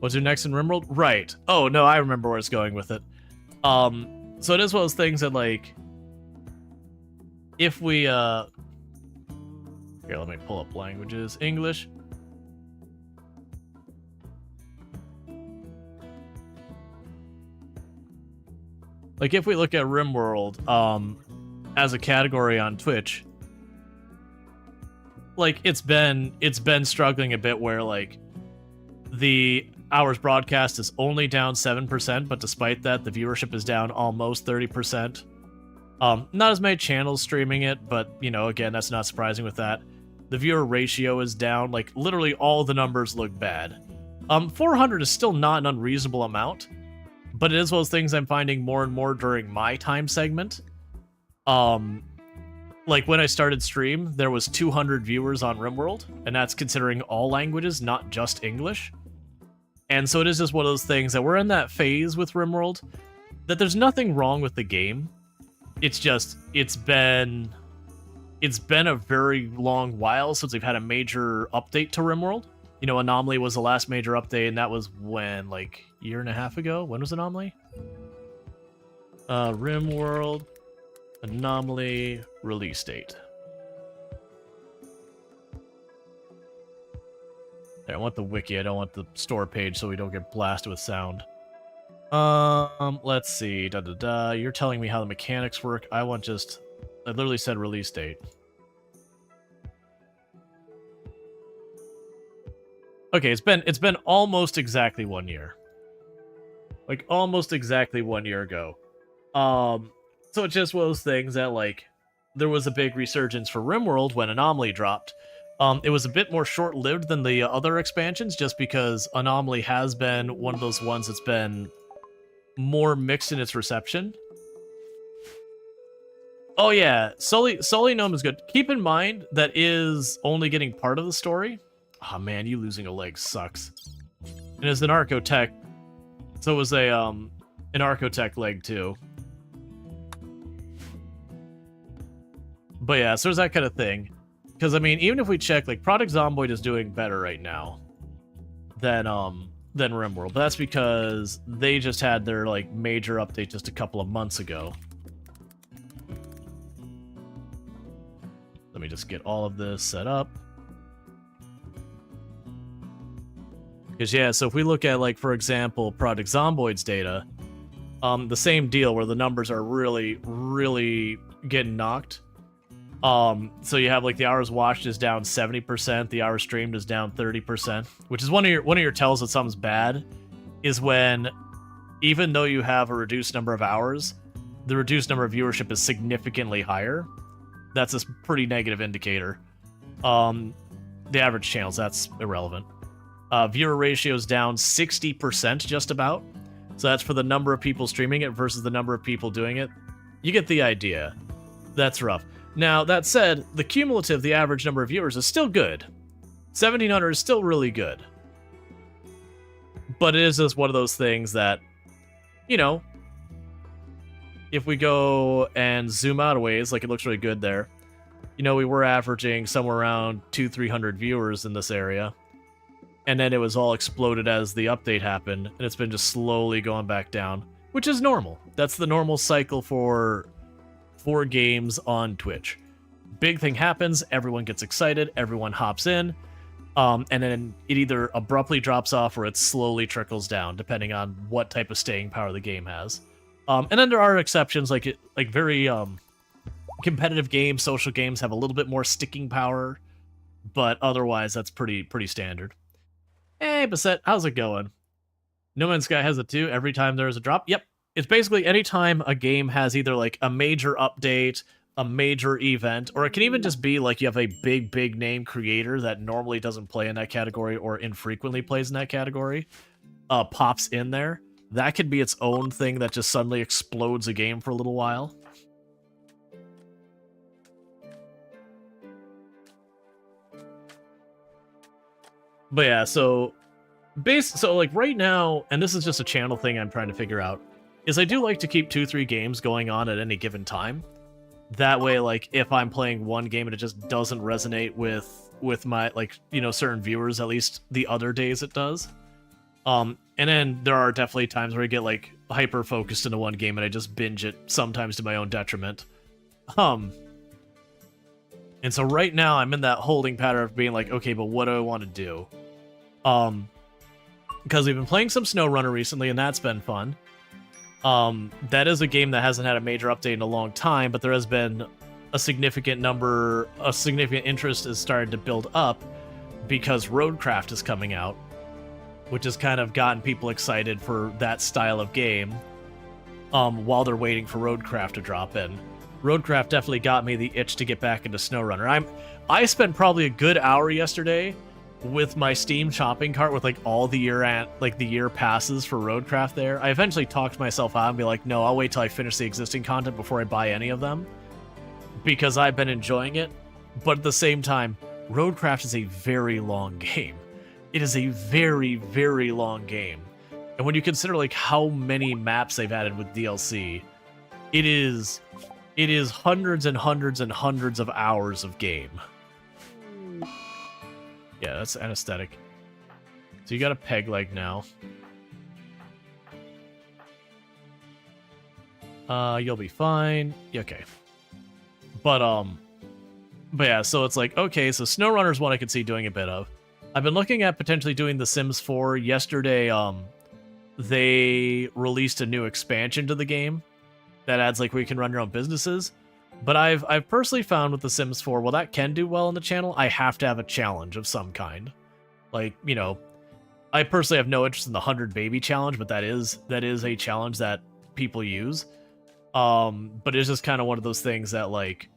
What's your next in RimWorld? Right. Oh, no, I remember where it's going with it. So it is one of those things that, like, if we, here, let me pull up languages. English. Like, if we look at RimWorld, as a category on Twitch, like, it's been struggling a bit where, like, the hours broadcast is only down 7%, but despite that, the viewership is down almost 30%. Not as many channels streaming it, but, you know, again, that's not surprising with that. The viewer ratio is down, like, literally all the numbers look bad. 400 is still not an unreasonable amount, but it is one of those things I'm finding more and more during my time segment. Like, when I started stream, there was 200 viewers on RimWorld, and that's considering all languages, not just English. And so it is just one of those things that we're in that phase with RimWorld, that there's nothing wrong with the game. It's just, it's been a very long while since we've had a major update to RimWorld. You know, Anomaly was the last major update, and that was when, like, a year and a half ago? When was Anomaly? RimWorld, Anomaly, release date. There, I want the wiki, I don't want the store page so we don't get blasted with sound. Let's see, You're telling me how the mechanics work. I literally said release date. Okay, it's been almost exactly 1 year. Like, almost exactly 1 year ago. So it's just one of those things that, like, there was a big resurgence for RimWorld when Anomaly dropped. It was a bit more short-lived than the other expansions, just because Anomaly has been one of those ones that's been more mixed in its reception. Oh yeah, Sully Gnome is good. Keep in mind, that is only getting part of the story. Oh man, you losing a leg sucks. And it's an Archotech, so it was an Archotech leg too. But yeah, so there's that kind of thing. Because, I mean, even if we check, like, Product Zomboid is doing better right now than RimWorld. But that's because they just had their, like, major update just a couple of months ago. Let me just get all of this set up. Because, yeah, so if we look at, like, for example, Product Zomboid's data, The same deal where the numbers are really, really getting knocked. So you have like the hours watched is down 70%, the hours streamed is down 30%, which is one of your tells that something's bad, is when even though you have a reduced number of hours, the reduced number of viewership is significantly higher. That's a pretty negative indicator. The average channels, that's irrelevant. Viewer ratio is down 60% just about. So that's for the number of people streaming it versus the number of people doing it. You get the idea. That's rough. Now, that said, the cumulative, the average number of viewers is still good. 1,700 is still really good. But it is just one of those things that, you know, if we go and zoom out a ways, like it looks really good there, you know, we were averaging somewhere around 200-300 viewers in this area. And then it was all exploded as the update happened, and it's been just slowly going back down, which is normal. That's the normal cycle for games on Twitch. Big thing happens, everyone gets excited, everyone hops in, and then it either abruptly drops off or it slowly trickles down, depending on what type of staying power the game has. And then there are exceptions, like very competitive games, social games have a little bit more sticking power, but otherwise that's pretty standard. Hey, Bassett, how's it going? No Man's Sky has it too, every time there's a drop. Yep. It's basically anytime a game has either like a major update, a major event, or it can even just be like you have a big name creator that normally doesn't play in that category or infrequently plays in that category, pops in there. That could be its own thing that just suddenly explodes a game for a little while. But yeah, so like right now, and this is just a channel thing I'm trying to figure out, is I do like to keep 2-3 games going on at any given time. That way, like, if I'm playing one game and it just doesn't resonate with my, like, you know, certain viewers, at least the other days it does. And then there are definitely times where I get, like, hyper-focused into one game and I just binge it, sometimes to my own detriment. And so right now I'm in that holding pattern of being like, okay, but what do I want to do? Because we've been playing some SnowRunner recently, and that's been fun. That is a game that hasn't had a major update in a long time, but there has been a significant interest is starting to build up because Roadcraft is coming out, which has kind of gotten people excited for that style of game, while they're waiting for Roadcraft to drop in. Roadcraft definitely got me the itch to get back into SnowRunner. I spent probably a good hour yesterday with my Steam shopping cart with like all the year passes for Roadcraft there. I eventually talked myself out and be like, no, I'll wait till I finish the existing content before I buy any of them, because I've been enjoying it. But at the same time, Roadcraft is a very long game. It is a very, very long game. And when you consider like how many maps they've added with DLC, it is hundreds and hundreds and hundreds of hours of game. Yeah, that's anesthetic. So you got a peg leg now. You'll be fine. Okay. But yeah, so it's like, okay, so SnowRunner's one I could see doing a bit of. I've been looking at potentially doing The Sims 4. Yesterday, they released a new expansion to the game that adds like where you can run your own businesses. But I've personally found with The Sims 4, well, that can do well on the channel, I have to have a challenge of some kind. Like, you know, I personally have no interest in the 100 baby challenge, but that is a challenge that people use. But it's just kind of one of those things that, like,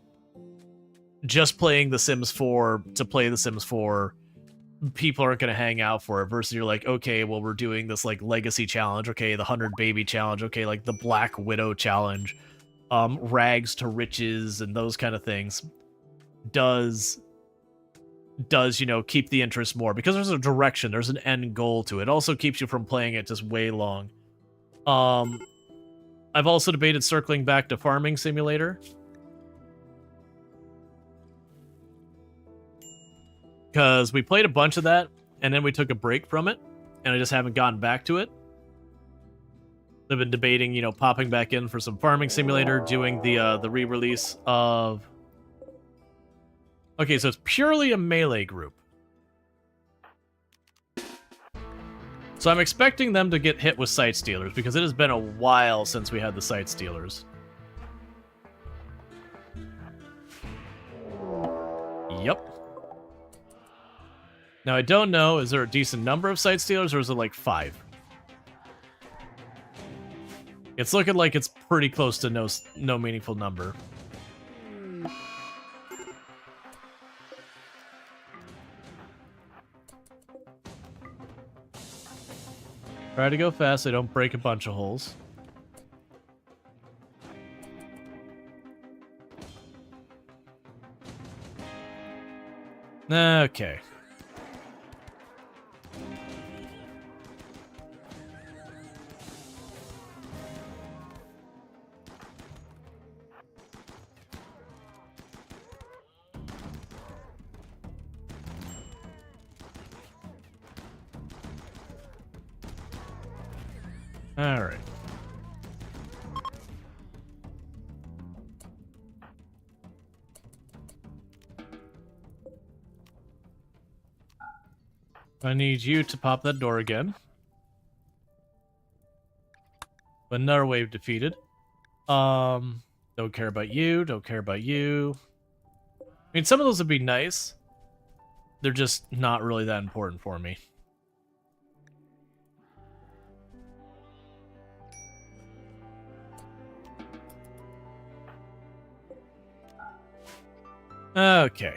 just playing The Sims 4 to play The Sims 4, people aren't going to hang out for it, versus you're like, okay, well, we're doing this, like, legacy challenge, okay, the 100 baby challenge, okay, like, the Black Widow challenge, rags to riches and those kind of things does, you know, keep the interest more, because there's a direction, there's an end goal to it. It also keeps you from playing it just way long. I've also debated circling back to Farming Simulator, because we played a bunch of that and then we took a break from it and I just haven't gotten back to it. I've been debating, you know, popping back in for some Farming Simulator, doing the re-release of... Okay, so it's purely a melee group. So I'm expecting them to get hit with Sight Stealers, because it has been a while since we had the Sight Stealers. Yep. Now I don't know, is there a decent number of Sight Stealers, or is it like 5? It's looking like it's pretty close to no meaningful number. Try to go fast so I don't break a bunch of holes. Okay. All right. I need you to pop that door again. Another wave defeated. Don't care about you. Don't care about you. I mean, some of those would be nice. They're just not really that important for me. Okay.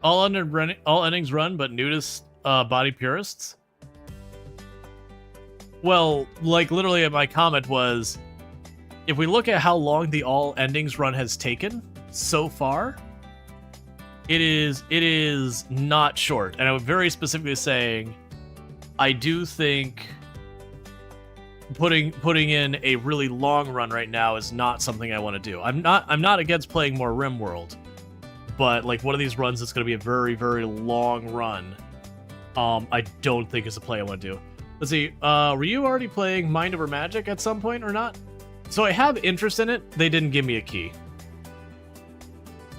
All endings run, but nudist body purists. Well, like literally, my comment was, if we look at how long the all endings run has taken so far, it is not short. And I was very specifically saying, I do think putting in a really long run right now is not something I want to do. I'm not against playing more RimWorld, but like one of these runs that's going to be a very, very long run, I don't think is a play I want to do. Let's see, were you already playing Mind Over Magic at some point or not? So I have interest in it. They didn't give me a key.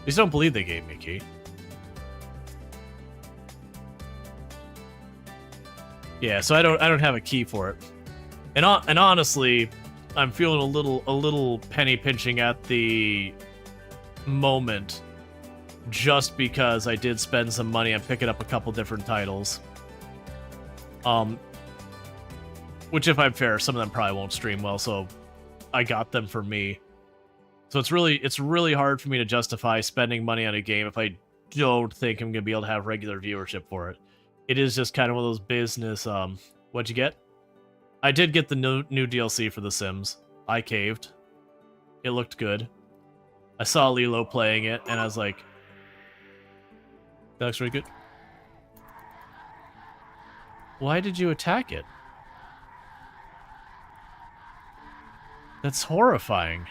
I just don't believe they gave me a key. Yeah, so I don't have a key for it. And honestly, I'm feeling a little penny pinching at the moment, just because I did spend some money on picking up a couple different titles. Which, if I'm fair, some of them probably won't stream well, so I got them for me. So it's really hard for me to justify spending money on a game if I don't think I'm gonna be able to have regular viewership for it. It is just kind of one of those business. What'd you get? I did get the new DLC for The Sims. I caved. It looked good. I saw Lilo playing it, and I was like, that looks really good. Why did you attack it? That's horrifying.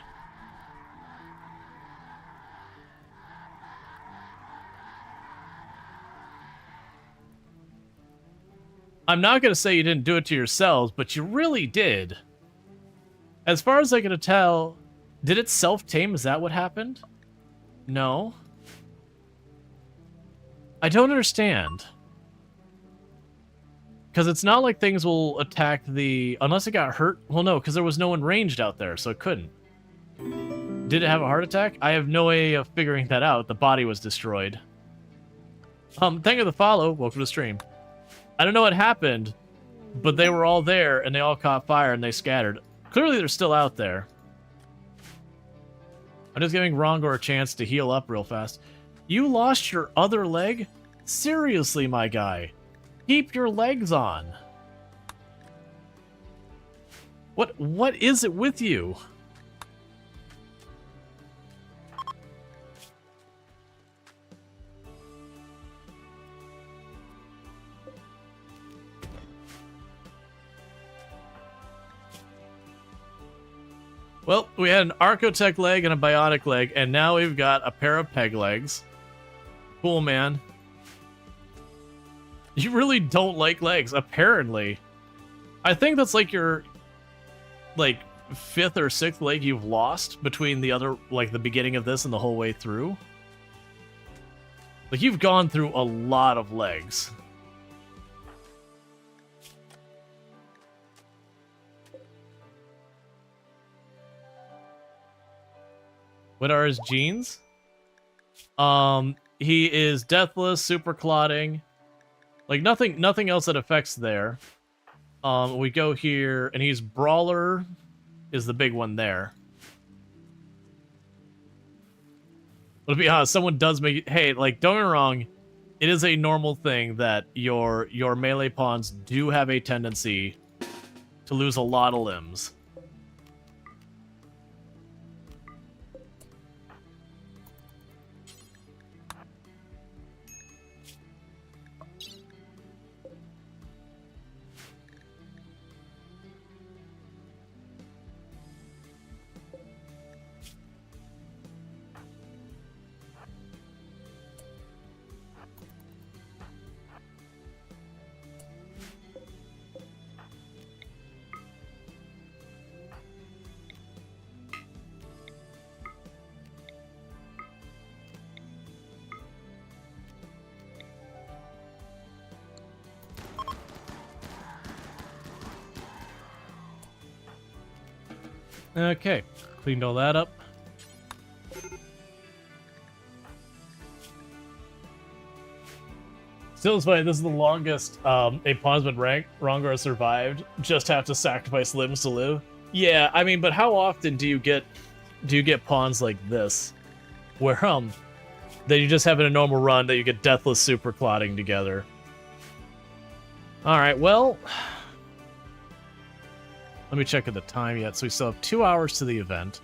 I'm not going to say you didn't do it to yourselves, but you really did. As far as I can tell, did it self-tame? Is that what happened? No. I don't understand. Because it's not like things will attack the... Unless it got hurt? Well, no, because there was no one ranged out there, so it couldn't. Did it have a heart attack? I have no way of figuring that out. The body was destroyed. Thank you for the follow. Welcome to the stream. I don't know what happened, but they were all there, and they all caught fire, and they scattered. Clearly, they're still out there. I'm just giving Rongor a chance to heal up real fast. You lost your other leg? Seriously, my guy. Keep your legs on. What is it with you? Well, we had an Arcotech leg and a Bionic leg, and now we've got a pair of peg legs. Cool, man. You really don't like legs, apparently. I think that's like your, like, 5th or 6th leg you've lost between the other, like, the beginning of this and the whole way through. Like, you've gone through a lot of legs. What are his genes? He is deathless, super clotting. Like nothing else that affects there. We go here, and he's brawler is the big one there. But to be honest, someone does make it, hey, like, don't get me wrong, it is a normal thing that your melee pawns do have a tendency to lose a lot of limbs. Okay, cleaned all that up. Still, it's funny. This is the longest a pawn's been ranked. Rongar has survived. Just have to sacrifice limbs to live. Yeah, I mean, but how often do you get pawns like this, where that you just have in a normal run that you get deathless super clotting together? All right, well. Let me check at the time yet. So we still have 2 hours to the event.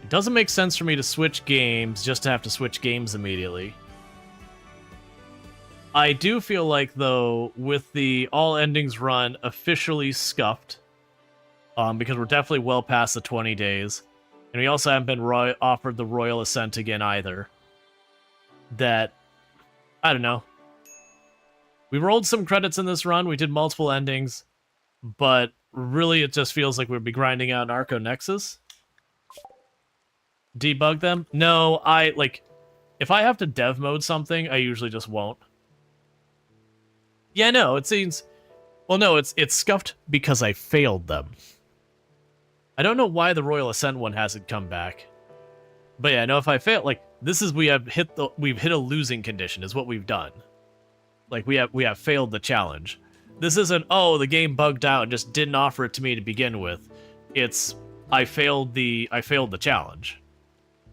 It doesn't make sense for me to switch games just to have to switch games immediately. I do feel like, though, with the all endings run officially scuffed, because we're definitely well past the 20 days, and we also haven't been offered the Royal Ascent again either, that, I don't know. We rolled some credits in this run. We did multiple endings, but really it just feels like we'd be grinding out an Arconexus. Debug them? No, if I have to dev mode something, I usually just won't. Yeah, no, it seems... Well, no, it's scuffed because I failed them. I don't know why the Royal Ascent one hasn't come back. But yeah, no, if I fail, like, this is we've hit a losing condition, is what we've done. Like, we have failed the challenge. This isn't, oh, the game bugged out and just didn't offer it to me to begin with. It's, I failed the challenge.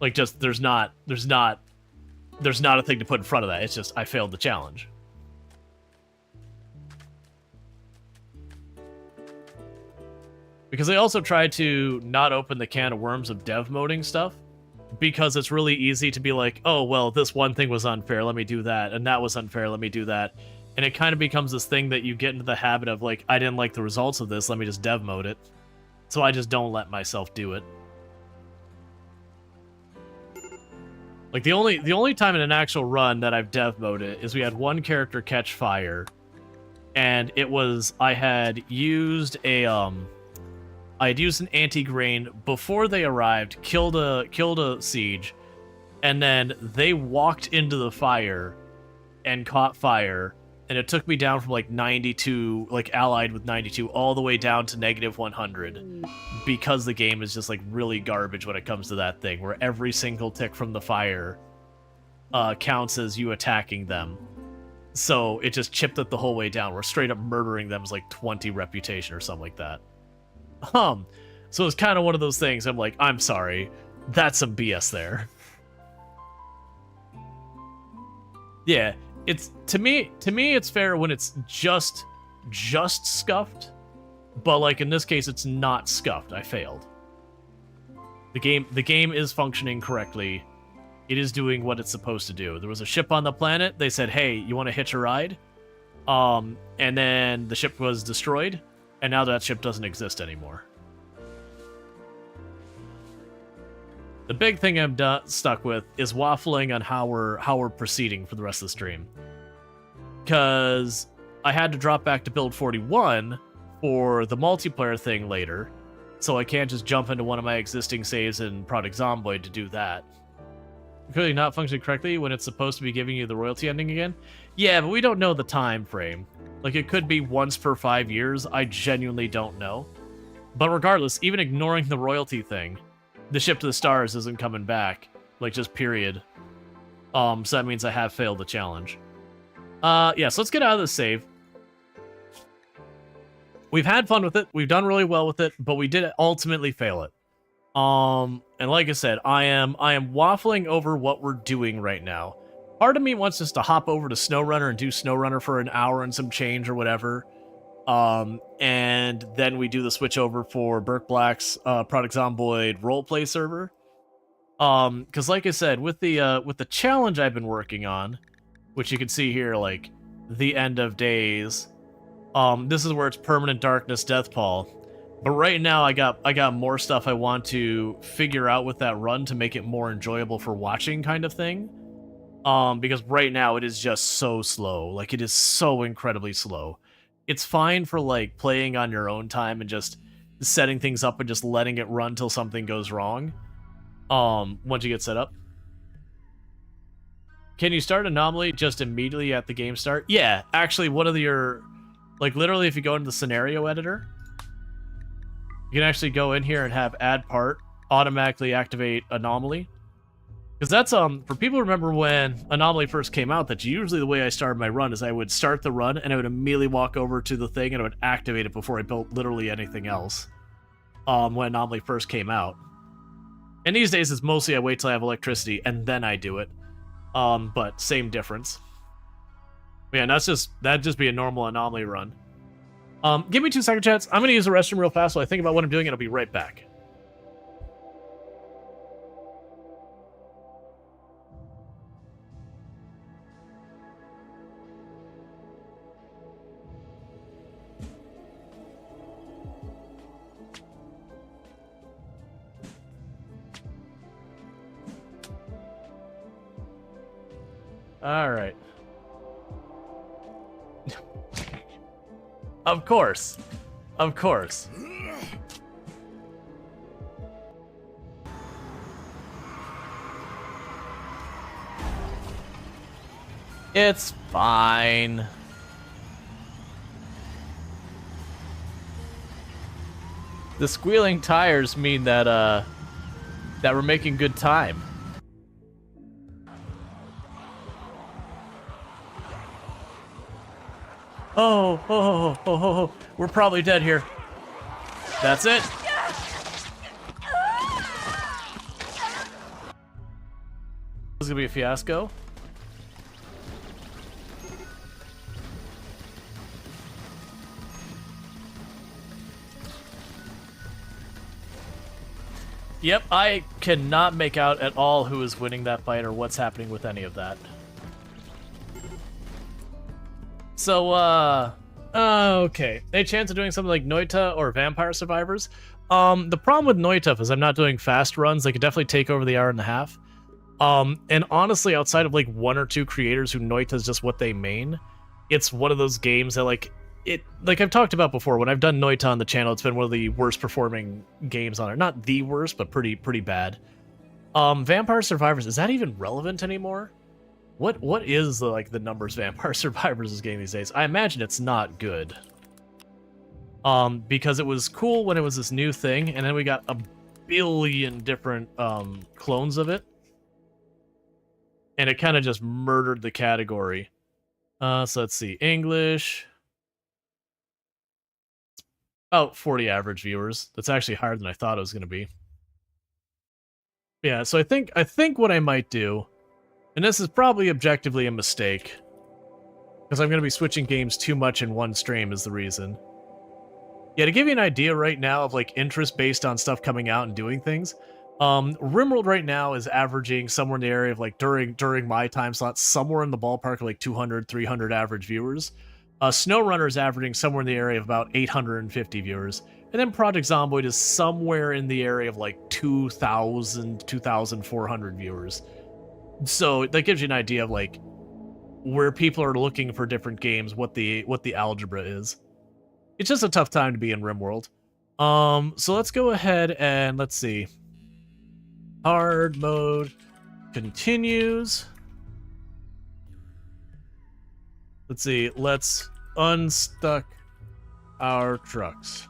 Like, just, there's not a thing to put in front of that. It's just, I failed the challenge. Because I also tried to not open the can of worms of dev moding stuff. Because it's really easy to be like, oh, well, this one thing was unfair, let me do that, and that was unfair, let me do that. And it kind of becomes this thing that you get into the habit of, like, I didn't like the results of this, let me just dev mode it. So I just don't let myself do it. Like, the only time in an actual run that I've dev moded it is we had one character catch fire, and it was, I had used an anti-grain before they arrived, killed a siege, and then they walked into the fire and caught fire, and it took me down from like 92, like allied with 92, all the way down to negative 100, because the game is just like really garbage when it comes to that thing, where every single tick from the fire counts as you attacking them. So it just chipped it the whole way down. We're straight up murdering them as like 20 reputation or something like that. So it's kind of one of those things. I'm like, I'm sorry, that's some BS there. Yeah, it's to me it's fair when it's just scuffed, but like in this case, it's not scuffed. I failed. The game is functioning correctly. It is doing what it's supposed to do. There was a ship on the planet. They said, "Hey, you want to hitch a ride?" And then the ship was destroyed. And now that ship doesn't exist anymore. The big thing I'm stuck with is waffling on how we're proceeding for the rest of the stream. Because I had to drop back to build 41 for the multiplayer thing later, so I can't just jump into one of my existing saves in Project Zomboid to do that. Clearly not functioning correctly when it's supposed to be giving you the royalty ending again? Yeah, but we don't know the time frame. Like, it could be once per 5 years. I genuinely don't know. But regardless, even ignoring the royalty thing, the ship to the stars isn't coming back. Like, just period. So that means I have failed the challenge. Yeah, so let's get out of this save. We've had fun with it. We've done really well with it, but we did ultimately fail it. And like I said, I am waffling over what we're doing right now. Part of me wants us to hop over to SnowRunner and do SnowRunner for an hour and some change or whatever. And then we do the switch over for Burke Black's Product Zomboid roleplay server. Because like I said, with the challenge I've been working on, which you can see here, like the end of days. This is where it's permanent darkness death pall. But right now I got more stuff I want to figure out with that run to make it more enjoyable for watching, kind of thing. Because right now it is just so slow. Like, it is so incredibly slow. It's fine for like playing on your own time and just setting things up and just letting it run till something goes wrong. Once you get set up. Can you start Anomaly just immediately at the game start? Yeah, actually one of your, like, literally if you go into the scenario editor, you can actually go in here and have add part automatically activate Anomaly. Because that's, for people who remember when Anomaly first came out, that's usually the way I started my run, is I would start the run and I would immediately walk over to the thing and I would activate it before I built literally anything else. When Anomaly first came out. And these days it's mostly I wait till I have electricity and then I do it. But same difference. But yeah, that'd just be a normal Anomaly run. Give me 2 seconds, chats. I'm gonna use the restroom real fast while I think about what I'm doing and I'll be right back. Alright. Of course. Of course. It's fine. The squealing tires mean that, that we're making good time. Oh, we're probably dead here. That's it. This is gonna be a fiasco. Yep, I cannot make out at all who is winning that fight or what's happening with any of that. So, okay. Any chance of doing something like Noita or Vampire Survivors? The problem with Noita is I'm not doing fast runs. They could definitely take over the hour and a half. And honestly, outside of like 1 or 2 creators who Noita is just what they main, it's one of those games that like I've talked about before, when I've done Noita on the channel, it's been one of the worst performing games on it. Not the worst, but pretty bad. Vampire Survivors, is that even relevant anymore? What is the numbers Vampire Survivors is getting these days? I imagine it's not good. Because it was cool when it was this new thing, and then we got a billion different clones of it. And it kind of just murdered the category. So let's see. English. About 40 average viewers. That's actually higher than I thought it was going to be. Yeah, so I think what I might do, and this is probably objectively a mistake, because I'm going to be switching games too much in one stream is the reason. Yeah, to give you an idea right now of like interest based on stuff coming out and doing things, RimWorld right now is averaging somewhere in the area of like during my time slot, somewhere in the ballpark of like 200, 300 average viewers. SnowRunner is averaging somewhere in the area of about 850 viewers. And then Project Zomboid is somewhere in the area of like 2,000, 2,400 viewers. So that gives you an idea of like where people are looking for different games, what the algebra is. It's just a tough time to be in RimWorld. So let's go ahead and let's see. Hard mode continues. Let's see, let's unstuck our trucks.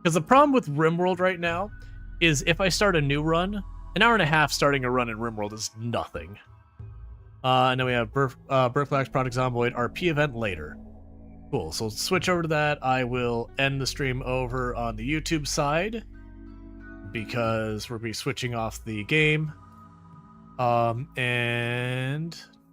Because the problem with RimWorld right now is if I start a new run, an hour and a half starting a run in RimWorld is nothing. And then we have Burflax Project Zomboid RP event later. Cool, so switch over to that. I will end the stream over on the YouTube side because we'll be switching off the game. And